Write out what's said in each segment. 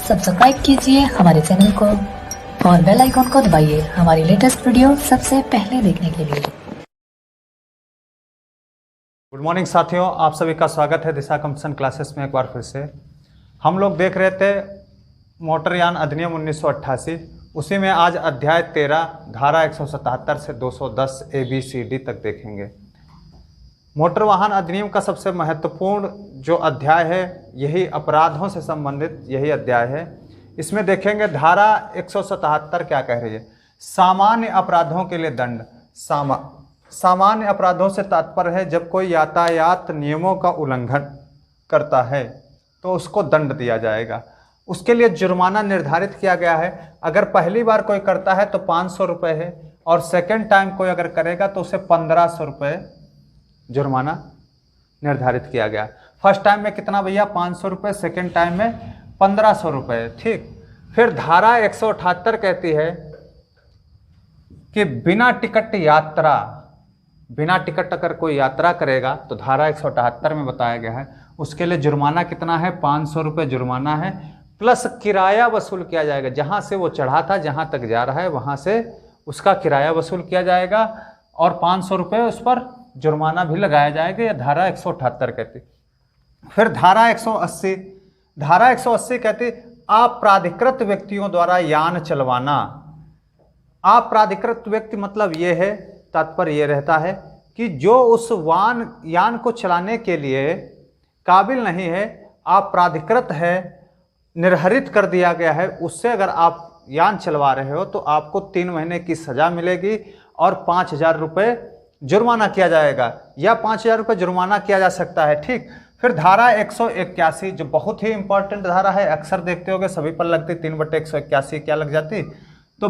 Subscribe कीजिए हमारे channel को और बेल आइकॉन को दबाइए हमारी लेटेस्ट वीडियो सबसे पहले देखने के लिए। गुड मॉर्निंग साथियों, आप सभी का स्वागत है दिशा कंपटीशन क्लासेस में। एक बार फिर से हम लोग देख रहे थे मोटरयान अधिनियम 1988। उसी में आज अध्याय 13 धारा 177 से 210 ABCD तक देखेंगे। मोटर वाहन अधिनियम का सबसे महत्वपूर्ण जो अध्याय है यही अपराधों से संबंधित यही अध्याय है। इसमें देखेंगे धारा 177 क्या कह रही है। सामान्य अपराधों के लिए दंड। सामान्य अपराधों से तात्पर्य है जब कोई यातायात नियमों का उल्लंघन करता है तो उसको दंड दिया जाएगा। उसके लिए जुर्माना निर्धारित किया गया है। अगर पहली बार कोई करता है तो 500 रुपये है और सेकेंड टाइम कोई अगर करेगा तो उसे 1500 रुपये जुर्माना निर्धारित किया गया। फर्स्ट टाइम में कितना भैया? 500 रुपये, सेकेंड टाइम में 1500 रुपये। ठीक। फिर धारा 178 कहती है कि बिना टिकट यात्रा, बिना टिकट अगर कोई यात्रा करेगा तो धारा 178 में बताया गया है उसके लिए जुर्माना कितना है? 500 रुपये जुर्माना है, प्लस किराया वसूल किया जाएगा। जहाँ से वो चढ़ा था, जहाँ तक जा रहा है वहाँ से उसका किराया वसूल किया जाएगा और 500 रुपये उस पर जुर्माना भी लगाया जाएगा। यह धारा 178 कहती। फिर धारा 180 कहती अपराधिकृत व्यक्तियों द्वारा यान चलवाना। अपराधिकृत व्यक्ति मतलब ये है, तात्पर्य ये रहता है कि जो उस यान को चलाने के लिए काबिल नहीं है, अपराधिकृत है, निर्हरित कर दिया गया है, उससे अगर आप यान चलवा रहे हो तो आपको 3 महीने की सजा मिलेगी और 5000 रुपये जुर्माना किया जाएगा या 5000 रुपये जुर्माना किया जा सकता है। ठीक। फिर धारा 181 जो बहुत ही इंपॉर्टेंट धारा है, अक्सर देखते होगे सभी पर लगती 3/181 क्या लग जाती? तो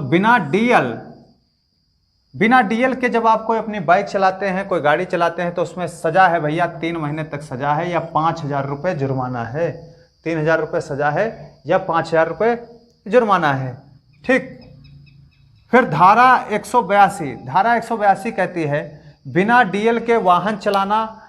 बिना डीएल के जब आप कोई अपनी बाइक चलाते हैं, कोई गाड़ी चलाते हैं तो उसमें सजा है भैया 3 महीने तक सजा है या 5000 रुपये जुर्माना है। 3000 रुपये सजा है या 5000 रुपये जुर्माना है। ठीक। फिर धारा 182 कहती है बिना डीएल के वाहन चलाना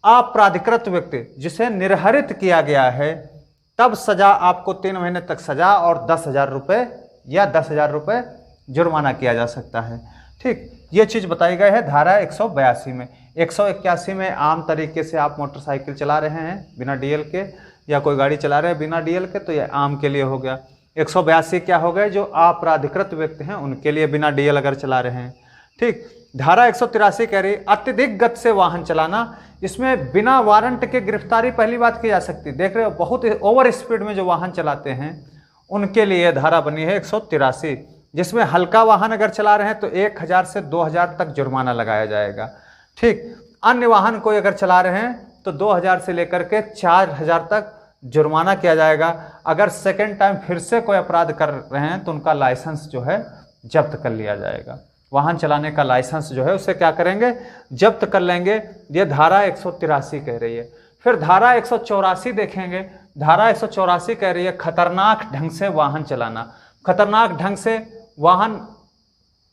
अपराधिकृत व्यक्ति जिसे निर्हरित किया गया है तब सजा आपको 3 महीने तक सजा और 10,000 रुपये या 10,000 रुपये जुर्माना किया जा सकता है। ठीक। ये चीज़ बताई गई है धारा 182 में। 181 में आम तरीके से आप मोटरसाइकिल चला रहे हैं बिना डीएल के या कोई गाड़ी चला रहे हैं बिना डीएल के, तो ये आम के लिए हो गया। 182 क्या हो गए? जो अपराधिकृत व्यक्ति हैं उनके लिए बिना डीएल अगर चला रहे हैं। ठीक। धारा 183 कह रही अत्यधिक गति से वाहन चलाना। इसमें बिना वारंट के गिरफ्तारी पहली बात की जा सकती। देख रहे हो बहुत ओवर स्पीड में जो वाहन चलाते हैं उनके लिए धारा बनी है 183, जिसमें हल्का वाहन अगर चला रहे हैं तो 1000 से 2000 तक जुर्माना लगाया जाएगा। ठीक। अन्य वाहन कोई अगर चला रहे हैं तो 2000 से लेकर के 4000 तक जुर्माना किया जाएगा। अगर सेकेंड टाइम फिर से कोई अपराध कर रहे हैं तो उनका लाइसेंस जो है जब्त कर लिया जाएगा। वाहन चलाने का लाइसेंस जो है उसे क्या करेंगे? जब्त कर लेंगे। ये धारा 183 कह रही है। फिर धारा 184 देखेंगे। धारा 184 कह रही है खतरनाक ढंग से वाहन चलाना। खतरनाक ढंग से वाहन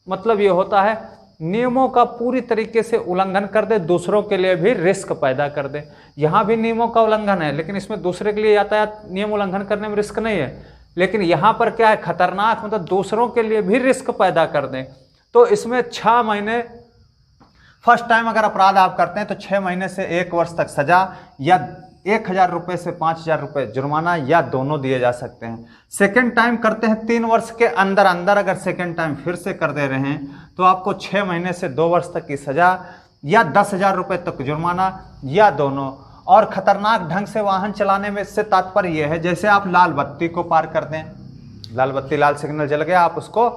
मतलब ये होता है नियमों का पूरी तरीके से उल्लंघन कर दे, दूसरों के लिए भी रिस्क पैदा कर दे। यहाँ भी नियमों का उल्लंघन है लेकिन इसमें दूसरे के लिए यातायात नियम उल्लंघन करने में रिस्क नहीं है, लेकिन यहाँ पर क्या है? खतरनाक मतलब दूसरों के लिए भी रिस्क पैदा कर दें। तो इसमें 6 महीने, फर्स्ट टाइम अगर अपराध आप करते हैं तो 6 महीने से 1 वर्ष तक सजा या 1000 रुपये से 5000 रुपये जुर्माना या दोनों दिए जा सकते हैं। सेकेंड टाइम करते हैं 3 वर्ष के अंदर अगर सेकेंड टाइम फिर से कर दे रहे हैं तो आपको 6 महीने से 2 वर्ष तक की सजा या 10,000 रुपये तक जुर्माना या दोनों। और खतरनाक ढंग से वाहन चलाने में से तात्पर्य यह है जैसे आप लाल बत्ती को पार कर दें, लाल बत्ती लाल सिग्नल जल गया, आप उसको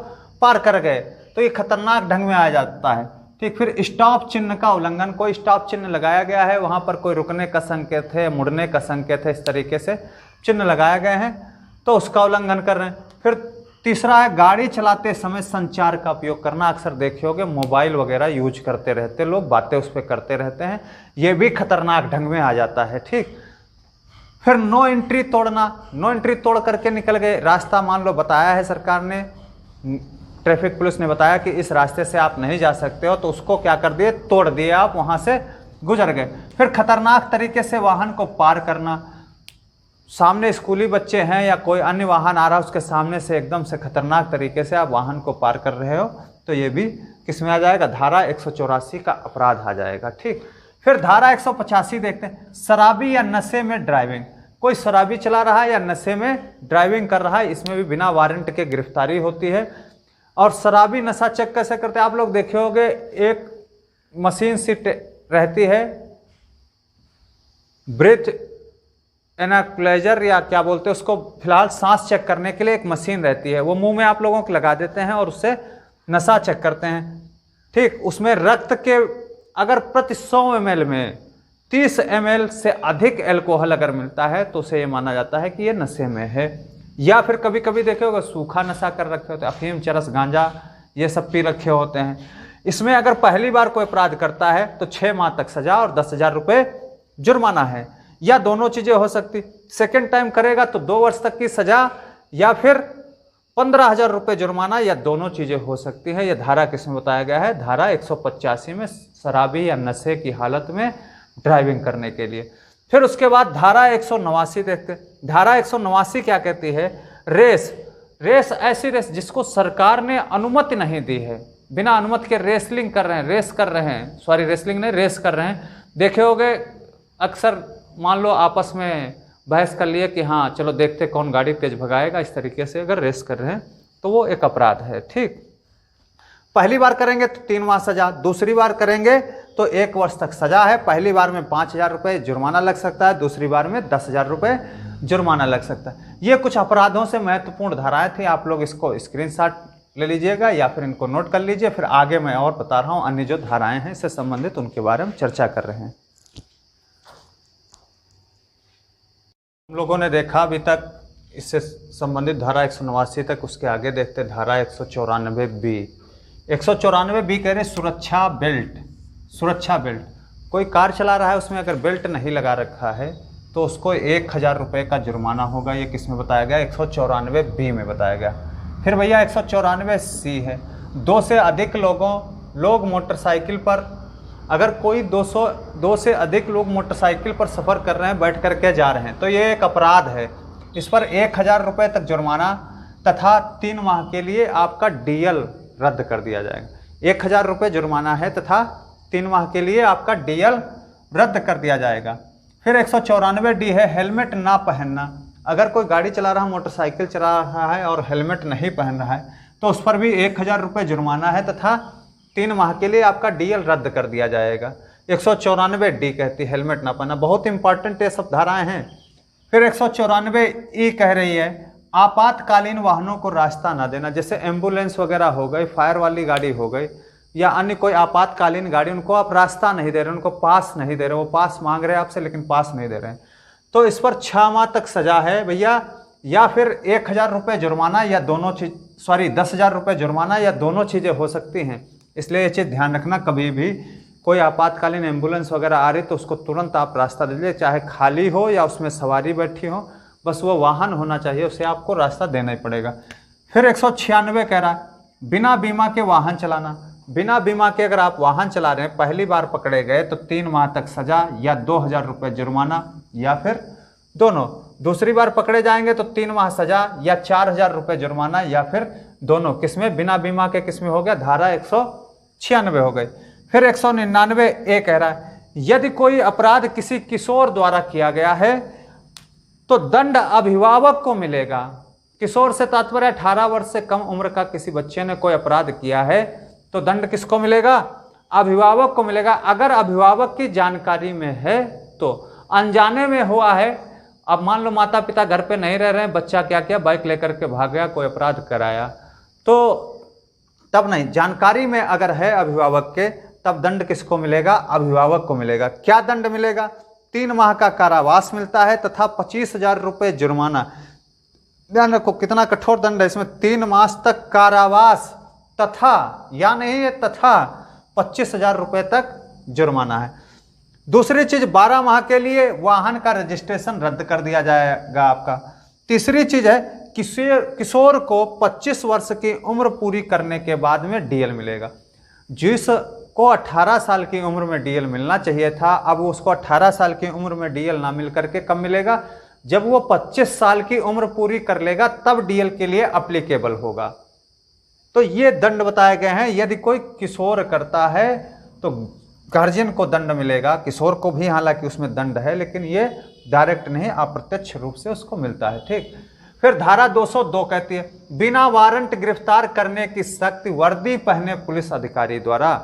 पार कर गए तो ये खतरनाक ढंग में आ जाता है। ठीक। फिर स्टॉप चिन्ह का उल्लंघन। कोई स्टॉप चिन्ह लगाया गया है, वहाँ पर कोई रुकने का संकेत है, मुड़ने का संकेत है, इस तरीके से चिन्ह लगाए गए हैं तो उसका उल्लंघन कर रहे हैं। फिर तीसरा है गाड़ी चलाते समय संचार का उपयोग करना। अक्सर देखे होगे मोबाइल वगैरह यूज करते रहते लोग, बातें उस पर करते रहते हैं, ये भी खतरनाक ढंग में आ जाता है। ठीक। फिर नो एंट्री तोड़ना। नो एंट्री तोड़ करके निकल गए रास्ता, मान लो बताया है सरकार ने, ट्रैफिक पुलिस ने बताया कि इस रास्ते से आप नहीं जा सकते हो, तो उसको क्या कर दिए? तोड़ दिए, आप वहाँ से गुजर गए। फिर खतरनाक तरीके से वाहन को पार करना। सामने स्कूली बच्चे हैं या कोई अन्य वाहन आ रहा है, उसके सामने से एकदम से खतरनाक तरीके से आप वाहन को पार कर रहे हो, तो ये भी किस में आ जाएगा, धारा 184 का अपराध आ जाएगा। ठीक, फिर धारा 185 देखते हैं, शराबी या नशे में ड्राइविंग। कोई शराबी चला रहा है या नशे में ड्राइविंग कर रहा है, इसमें भी बिना वारंट के गिरफ्तारी होती है। और शराबी नशा चेक कैसे करते हैं, आप लोग देखे होंगे, एक मशीन सी रहती है, ब्रेथ एनाक्लेजर या क्या बोलते हैं उसको, फिलहाल सांस चेक करने के लिए एक मशीन रहती है, वो मुंह में आप लोगों को लगा देते हैं और उससे नशा चेक करते हैं। ठीक, उसमें रक्त के अगर प्रति 100 ml में 30 ml से अधिक अल्कोहल अगर मिलता है तो उसे ये माना जाता है कि ये नशे में है। या फिर कभी कभी देखे होगा सूखा नशा कर रखे होते हैं, अफीम, चरस, गांजा ये सब पी रखे होते हैं। इसमें अगर पहली बार कोई अपराध करता है तो 6 माह तक सजा और 10,000 रुपये जुर्माना है, या दोनों चीजें हो सकती। सेकेंड टाइम करेगा तो 2 वर्ष तक की सजा या फिर 15,000 रुपये जुर्माना, या दोनों चीजें हो सकती है। यह धारा किसमें बताया गया है, धारा 185 में, शराबी या नशे की हालत में ड्राइविंग करने के लिए। फिर उसके बाद धारा 189 देखते हैं। धारा 189 क्या कहती है, रेस। रेस ऐसी रेस जिसको सरकार ने अनुमति नहीं दी है, बिना अनुमति के रेसलिंग कर रहे हैं, रेस कर रहे हैं, सॉरी रेसलिंग नहीं, रेस कर रहे हैं। देखे होगे अक्सर, मान लो आपस में बहस कर लिए कि हाँ चलो देखते कौन गाड़ी तेज भगाएगा, इस तरीके से अगर रेस कर रहे हैं तो वो एक अपराध है। ठीक, पहली बार करेंगे तो 3 माह सजा, दूसरी बार करेंगे तो 1 वर्ष तक सजा है। पहली बार में 5,000 रुपये जुर्माना लग सकता है, दूसरी बार में 10,000 रुपये जुर्माना लग सकता है। ये कुछ अपराधों से महत्वपूर्ण धाराएं थी, आप लोग इसको स्क्रीनशॉट ले लीजिएगा या फिर इनको नोट कर लीजिए। फिर आगे मैं और बता रहा हूँ अन्य जो धाराएं हैं इससे संबंधित, उनके बारे में चर्चा कर रहे हैं। हम लोगों ने देखा अभी तक इससे संबंधित धारा 189 तक, उसके आगे देखते धारा 194B। 194B कह रहे सुरक्षा बेल्ट। सुरक्षा बेल्ट, कोई कार चला रहा है उसमें अगर बेल्ट नहीं लगा रखा है तो उसको 1,000 रुपये का जुर्माना होगा। ये किस में बताया गया, 194B में बताया गया। फिर भैया 194C है, 2 से अधिक लोग मोटरसाइकिल पर, अगर कोई 2 से अधिक लोग मोटरसाइकिल पर सफ़र कर रहे हैं, बैठ करके जा रहे हैं, तो ये एक अपराध है। इस पर 1,000 रुपये तक जुर्माना तथा 3 माह के लिए आपका DL रद्द कर दिया जाएगा। 1,000 रुपये जुर्माना है तथा 3 माह के लिए आपका DL रद्द कर दिया जाएगा। फिर 194D है हेलमेट ना पहनना। अगर कोई गाड़ी चला रहा है, मोटरसाइकिल चला रहा है और हेलमेट नहीं पहन रहा है तो उस पर भी 1,000 रुपये जुर्माना है तथा 3 माह के लिए आपका DL रद्द कर दिया जाएगा। 194D कहती है हेलमेट ना पहनना, बहुत इंपॉर्टेंट ये सब धाराएं हैं। फिर 194E कह रही है आपातकालीन वाहनों को रास्ता ना देना। जैसे एम्बुलेंस वगैरह हो गई, फायर वाली गाड़ी हो गई, या अन्य कोई आपातकालीन गाड़ी, उनको आप रास्ता नहीं दे रहे, उनको पास नहीं दे रहे, वो पास मांग रहे हैं आपसे लेकिन पास नहीं दे रहे हैं, तो इस पर 6 माह तक सजा है भैया, या फिर 1,000 रुपये जुर्माना, या दोनों चीज, सॉरी 10,000 रुपये जुर्माना, या दोनों चीज़ें हो सकती हैं। इसलिए ये चीज़ ध्यान रखना, कभी भी कोई आपातकालीन एम्बुलेंस वगैरह आ रही तो उसको तुरंत आप रास्ता दे दीजिए, चाहे खाली हो या उसमें सवारी बैठी हो, बस वो वाहन होना चाहिए, उसे आपको रास्ता देना ही पड़ेगा। फिर 196 कह रहा है बिना बीमा के वाहन चलाना। बिना बीमा के अगर आप वाहन चला रहे हैं, पहली बार पकड़े गए तो 3 माह तक सजा या 2,000 रुपये जुर्माना, या फिर दोनों। दूसरी बार पकड़े जाएंगे तो 3 माह सजा या 4,000 रुपये जुर्माना, या फिर दोनों। किसमें, बिना बीमा के किसमें हो गया, धारा 196 हो गई। फिर 199A कह रहा है यदि कोई अपराध किसी किशोर द्वारा किया गया है तो दंड अभिभावक को मिलेगा। किशोर से तात्पर्य 18 वर्ष से कम उम्र का किसी बच्चे ने कोई अपराध किया है तो दंड किसको मिलेगा, अभिभावक को मिलेगा। अगर अभिभावक की जानकारी में है तो, अनजाने में हुआ है, अब मान लो माता पिता घर पे नहीं रह रहे हैं, बच्चा क्या किया, बाइक लेकर के भाग गया, कोई अपराध कराया, तो तब नहीं। जानकारी में अगर है अभिभावक के, तब दंड किसको मिलेगा, अभिभावक को मिलेगा। क्या दंड मिलेगा, 3 माह का कारावास मिलता है तथा 25,000 रुपये जुर्माना। ध्यान रखो कितना कठोर दंड है इसमें, 3 मास तक कारावास तथा, या नहीं है तथा 25,000 रुपये तक जुर्माना है। दूसरी चीज, 12 माह के लिए वाहन का रजिस्ट्रेशन रद्द कर दिया जाएगा आपका। तीसरी चीज है किशोर को 25 वर्ष की उम्र पूरी करने के बाद में DL मिलेगा। जिसको 18 साल की उम्र में DL मिलना चाहिए था, अब उसको 18 साल की उम्र में DL ना मिल करके कब मिलेगा, जब वो 25 साल की उम्र पूरी कर लेगा तब डीएल के लिए अप्लीकेबल होगा। तो ये दंड बताए गए हैं। यदि कोई किशोर करता है तो गार्जियन को दंड मिलेगा, किशोर को भी हालांकि उसमें दंड है, लेकिन ये डायरेक्ट नहीं, अप्रत्यक्ष रूप से उसको मिलता है। ठीक। फिर धारा 202 कहती है बिना वारंट गिरफ्तार करने की शक्ति वर्दी पहने पुलिस अधिकारी द्वारा।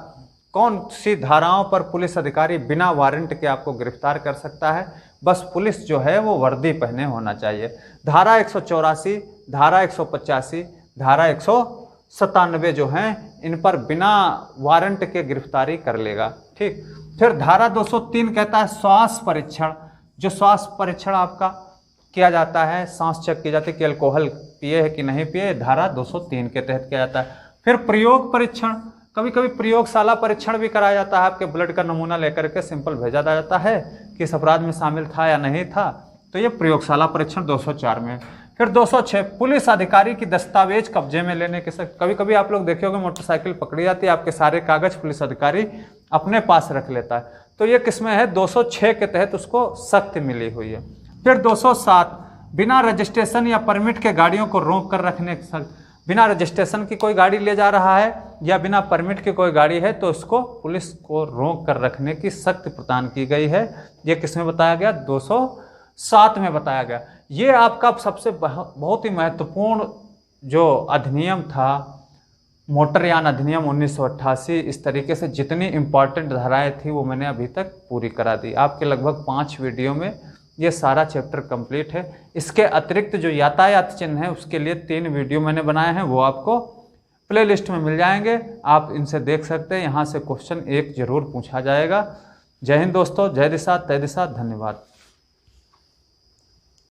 कौन सी धाराओं पर पुलिस अधिकारी बिना वारंट के आपको गिरफ्तार कर सकता है? बस पुलिस जो है वो वर्दी पहने होना चाहिए। धारा 184, धारा 185, धारा 197 जो हैं इन पर बिना वारंट के गिरफ्तारी कर लेगा। ठीक। फिर धारा 203 कहता है श्वास परीक्षण, जो श्वास परीक्षण आपका किया जाता है, सांस चेक की जाती है कि अल्कोहल पिए है कि नहीं पिए, धारा 203 के तहत किया जाता है। फिर प्रयोग परीक्षण, कभी कभी प्रयोगशाला परीक्षण भी कराया जाता है, आपके ब्लड का नमूना लेकर के सिंपल भेजा जाता है कि इस अपराध में शामिल था या नहीं था, तो ये प्रयोगशाला परीक्षण 204 में। फिर 206 पुलिस अधिकारी की दस्तावेज कब्जे में लेने के साथ, कभी कभी आप लोग देखे होंगे मोटरसाइकिल पकड़ी जाती है, आपके सारे कागज पुलिस अधिकारी अपने पास रख लेता है, तो ये किसमें है? 206 के तहत उसको सख्ती मिली हुई है। फिर 207 बिना रजिस्ट्रेशन या परमिट के गाड़ियों को रोक कर रखने के साथ, बिना रजिस्ट्रेशन की कोई गाड़ी ले जा रहा है या बिना परमिट की कोई गाड़ी है तो उसको पुलिस को रोक कर रखने की शक्ति प्रदान की गई है। ये किसमें बताया गया? 207 में बताया गया। ये आपका सबसे बहुत ही महत्वपूर्ण जो अधिनियम था, मोटरयान अधिनियम 1988, इस तरीके से जितनी इम्पॉर्टेंट धाराएं थी वो मैंने अभी तक पूरी करा दी। आपके लगभग 5 वीडियो में ये सारा चैप्टर कंप्लीट है। इसके अतिरिक्त जो यातायात चिन्ह है उसके लिए 3 वीडियो मैंने बनाए हैं, वो आपको प्लेलिस्ट में मिल जाएंगे, आप इनसे देख सकते हैं। यहाँ से क्वेश्चन 1 जरूर पूछा जाएगा। जय हिंद दोस्तों, जय दिशा तय दिशा, धन्यवाद।